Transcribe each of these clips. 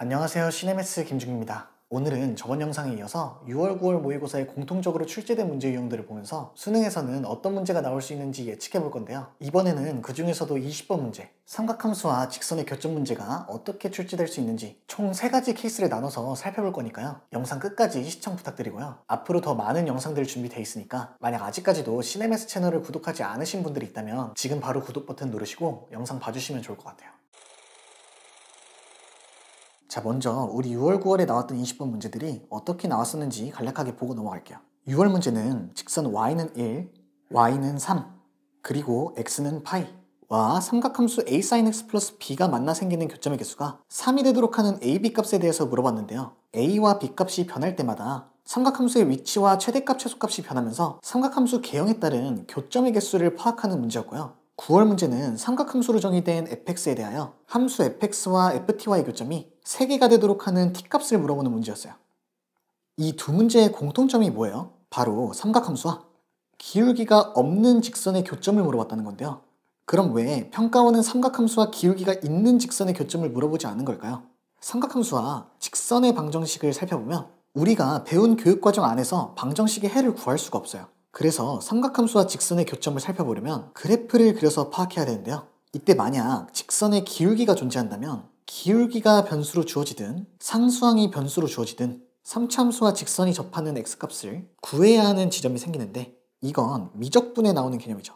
안녕하세요. 시네메스 김중입니다. 오늘은 저번 영상에 이어서 6월, 9월 모의고사에 공통적으로 출제된 문제 유형들을 보면서 수능에서는 어떤 문제가 나올 수 있는지 예측해 볼 건데요. 이번에는 그 중에서도 20번 문제, 삼각함수와 직선의 교점 문제가 어떻게 출제될 수 있는지 총 3가지 케이스를 나눠서 살펴볼 거니까요. 영상 끝까지 시청 부탁드리고요. 앞으로 더 많은 영상들 준비되어 있으니까 만약 아직까지도 시네메스 채널을 구독하지 않으신 분들이 있다면 지금 바로 구독 버튼 누르시고 영상 봐주시면 좋을 것 같아요. 자, 먼저 우리 6월, 9월에 나왔던 20번 문제들이 어떻게 나왔었는지 간략하게 보고 넘어갈게요. 6월 문제는 직선 y는 1, y는 3, 그리고 x는 파이와 삼각함수 a sin x 플러스 b가 만나 생기는 교점의 개수가 3이 되도록 하는 a, b 값에 대해서 물어봤는데요. a와 b 값이 변할 때마다 삼각함수의 위치와 최대값, 최소값이 변하면서 삼각함수 개형에 따른 교점의 개수를 파악하는 문제였고요. 9월 문제는 삼각함수로 정의된 fx에 대하여 함수 fx와 ft와의 교점이 3개가 되도록 하는 t값을 물어보는 문제였어요. 이 두 문제의 공통점이 뭐예요? 바로 삼각함수와 기울기가 없는 직선의 교점을 물어봤다는 건데요. 그럼 왜 평가원은 삼각함수와 기울기가 있는 직선의 교점을 물어보지 않은 걸까요? 삼각함수와 직선의 방정식을 살펴보면 우리가 배운 교육과정 안에서 방정식의 해를 구할 수가 없어요. 그래서 삼각함수와 직선의 교점을 살펴보려면 그래프를 그려서 파악해야 되는데요. 이때 만약 직선의 기울기가 존재한다면 기울기가 변수로 주어지든 상수항이 변수로 주어지든 삼차함수와 직선이 접하는 x값을 구해야 하는 지점이 생기는데 이건 미적분에 나오는 개념이죠.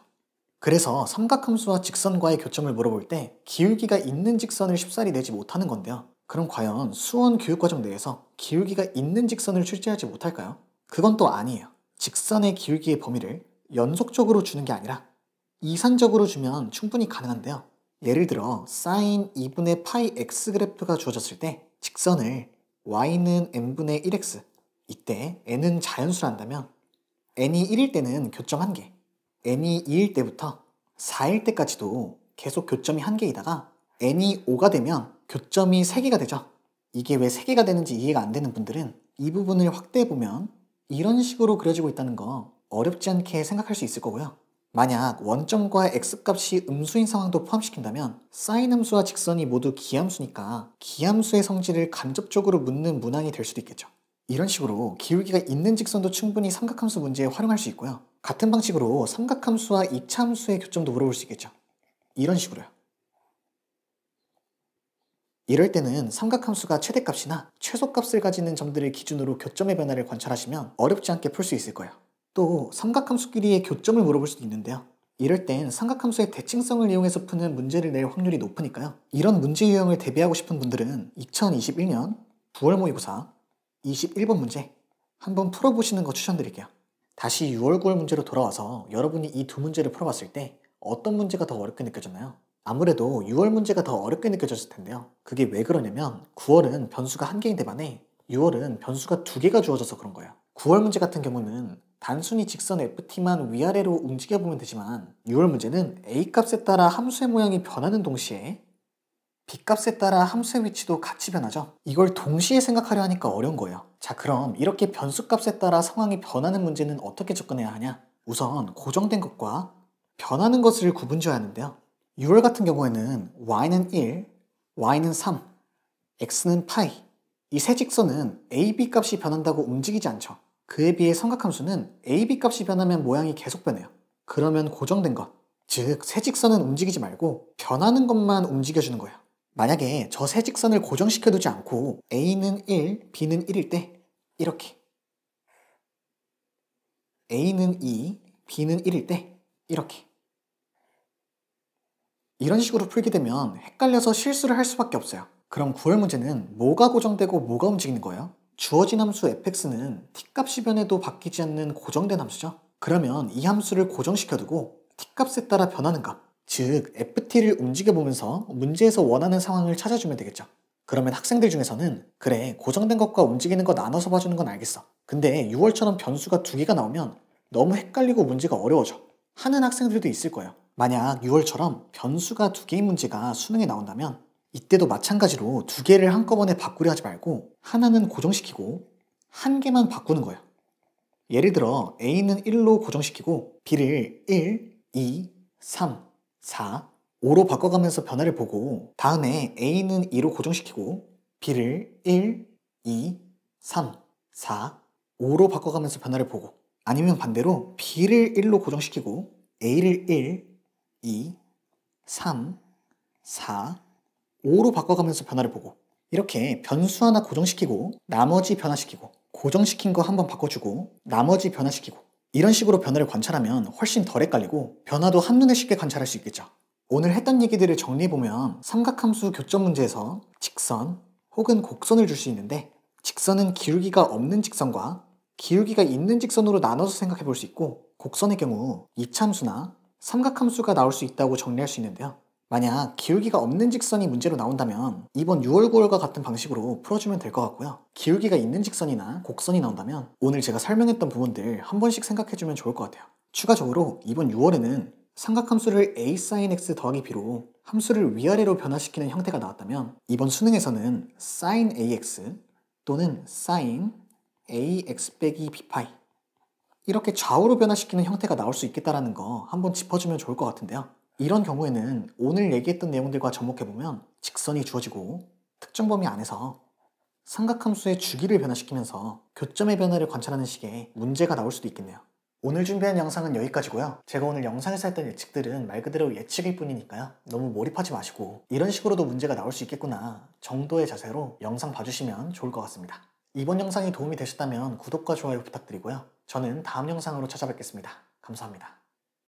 그래서 삼각함수와 직선과의 교점을 물어볼 때 기울기가 있는 직선을 쉽사리 내지 못하는 건데요. 그럼 과연 수원 교육과정 내에서 기울기가 있는 직선을 출제하지 못할까요? 그건 또 아니에요. 직선의 기울기의 범위를 연속적으로 주는 게 아니라 이산적으로 주면 충분히 가능한데요. 예를 들어 sin 2분의 파이 x 그래프가 주어졌을 때 직선을 y는 n분의 1x, 이때 n은 자연수란다면 n이 1일 때는 교점 1개, n이 2일 때부터 4일 때까지도 계속 교점이 1개이다가 n이 5가 되면 교점이 3개가 되죠. 이게 왜 3개가 되는지 이해가 안 되는 분들은 이 부분을 확대해보면 이런 식으로 그려지고 있다는 거 어렵지 않게 생각할 수 있을 거고요. 만약 원점과 x값이 음수인 상황도 포함시킨다면 사인 함수와 직선이 모두 기함수니까 기함수의 성질을 간접적으로 묻는 문항이 될 수도 있겠죠. 이런 식으로 기울기가 있는 직선도 충분히 삼각함수 문제에 활용할 수 있고요. 같은 방식으로 삼각함수와 이차함수의 교점도 물어볼 수 있겠죠. 이런 식으로요. 이럴 때는 삼각함수가 최대값이나 최소값을 가지는 점들을 기준으로 교점의 변화를 관찰하시면 어렵지 않게 풀 수 있을 거예요. 또 삼각함수끼리의 교점을 물어볼 수도 있는데요. 이럴 땐 삼각함수의 대칭성을 이용해서 푸는 문제를 낼 확률이 높으니까요. 이런 문제 유형을 대비하고 싶은 분들은 2021년 9월 모의고사 21번 문제 한번 풀어보시는 거 추천드릴게요. 다시 6월, 9월 문제로 돌아와서 여러분이 이 두 문제를 풀어봤을 때 어떤 문제가 더 어렵게 느껴졌나요? 아무래도 6월 문제가 더 어렵게 느껴졌을 텐데요. 그게 왜 그러냐면 9월은 변수가 1개인데 반해 6월은 변수가 2개가 주어져서 그런 거예요. 9월 문제 같은 경우는 단순히 직선 ft만 위아래로 움직여보면 되지만 6월 문제는 a값에 따라 함수의 모양이 변하는 동시에 b값에 따라 함수의 위치도 같이 변하죠. 이걸 동시에 생각하려 하니까 어려운 거예요. 자, 그럼 이렇게 변수값에 따라 상황이 변하는 문제는 어떻게 접근해야 하냐? 우선 고정된 것과 변하는 것을 구분지어야 하는데요. 6월 같은 경우에는 y는 1, y는 3, x는 파이, 이 세 직선은 a, b 값이 변한다고 움직이지 않죠. 그에 비해 삼각함수는 a, b 값이 변하면 모양이 계속 변해요. 그러면 고정된 것, 즉 세 직선은 움직이지 말고 변하는 것만 움직여주는 거예요. 만약에 저 세 직선을 고정시켜두지 않고 a는 1, b는 1일 때 이렇게, a는 2, b는 1일 때 이렇게, 이런 식으로 풀게 되면 헷갈려서 실수를 할 수밖에 없어요. 그럼 9월 문제는 뭐가 고정되고 뭐가 움직이는 거예요? 주어진 함수 fx는 t값이 변해도 바뀌지 않는 고정된 함수죠. 그러면 이 함수를 고정시켜두고 t값에 따라 변하는 값, 즉 ft를 움직여보면서 문제에서 원하는 상황을 찾아주면 되겠죠. 그러면 학생들 중에서는 그래, 고정된 것과 움직이는 거 나눠서 봐주는 건 알겠어. 근데 6월처럼 변수가 2개가 나오면 너무 헷갈리고 문제가 어려워져 하는 학생들도 있을 거예요. 만약 6월처럼 변수가 2개인 문제가 수능에 나온다면 이때도 마찬가지로 2개를 한꺼번에 바꾸려 하지 말고 하나는 고정시키고 1개만 바꾸는 거예요. 예를 들어 a는 1로 고정시키고 b를 1, 2, 3, 4, 5로 바꿔가면서 변화를 보고 다음에 a는 2로 고정시키고 b를 1, 2, 3, 4, 5로 바꿔가면서 변화를 보고, 아니면 반대로 b를 1로 고정시키고 a를 1, 2, 3, 4, 5로 바꿔가면서 변화를 보고, 이렇게 변수 하나 고정시키고 나머지 변화시키고, 고정시킨 거 한번 바꿔주고 나머지 변화시키고, 이런 식으로 변화를 관찰하면 훨씬 덜 헷갈리고 변화도 한눈에 쉽게 관찰할 수 있겠죠. 오늘 했던 얘기들을 정리해보면 삼각함수 교점 문제에서 직선 혹은 곡선을 줄 수 있는데, 직선은 기울기가 없는 직선과 기울기가 있는 직선으로 나눠서 생각해 볼 수 있고, 곡선의 경우 이차함수나 삼각함수가 나올 수 있다고 정리할 수 있는데요. 만약 기울기가 없는 직선이 문제로 나온다면 이번 6월 9월과 같은 방식으로 풀어주면 될 것 같고요. 기울기가 있는 직선이나 곡선이 나온다면 오늘 제가 설명했던 부분들 한 번씩 생각해주면 좋을 것 같아요. 추가적으로 이번 6월에는 삼각함수를 a sin x 더하기 b로 함수를 위아래로 변화시키는 형태가 나왔다면, 이번 수능에서는 sin ax 또는 sin ax 빼기 b파이, 이렇게 좌우로 변화시키는 형태가 나올 수 있겠다는 거 한번 짚어주면 좋을 것 같은데요. 이런 경우에는 오늘 얘기했던 내용들과 접목해보면 직선이 주어지고 특정 범위 안에서 삼각함수의 주기를 변화시키면서 교점의 변화를 관찰하는 식의 문제가 나올 수도 있겠네요. 오늘 준비한 영상은 여기까지고요. 제가 오늘 영상에서 했던 예측들은 말 그대로 예측일 뿐이니까요. 너무 몰입하지 마시고 이런 식으로도 문제가 나올 수 있겠구나 정도의 자세로 영상 봐주시면 좋을 것 같습니다. 이번 영상이 도움이 되셨다면 구독과 좋아요 부탁드리고요. 저는 다음 영상으로 찾아뵙겠습니다. 감사합니다.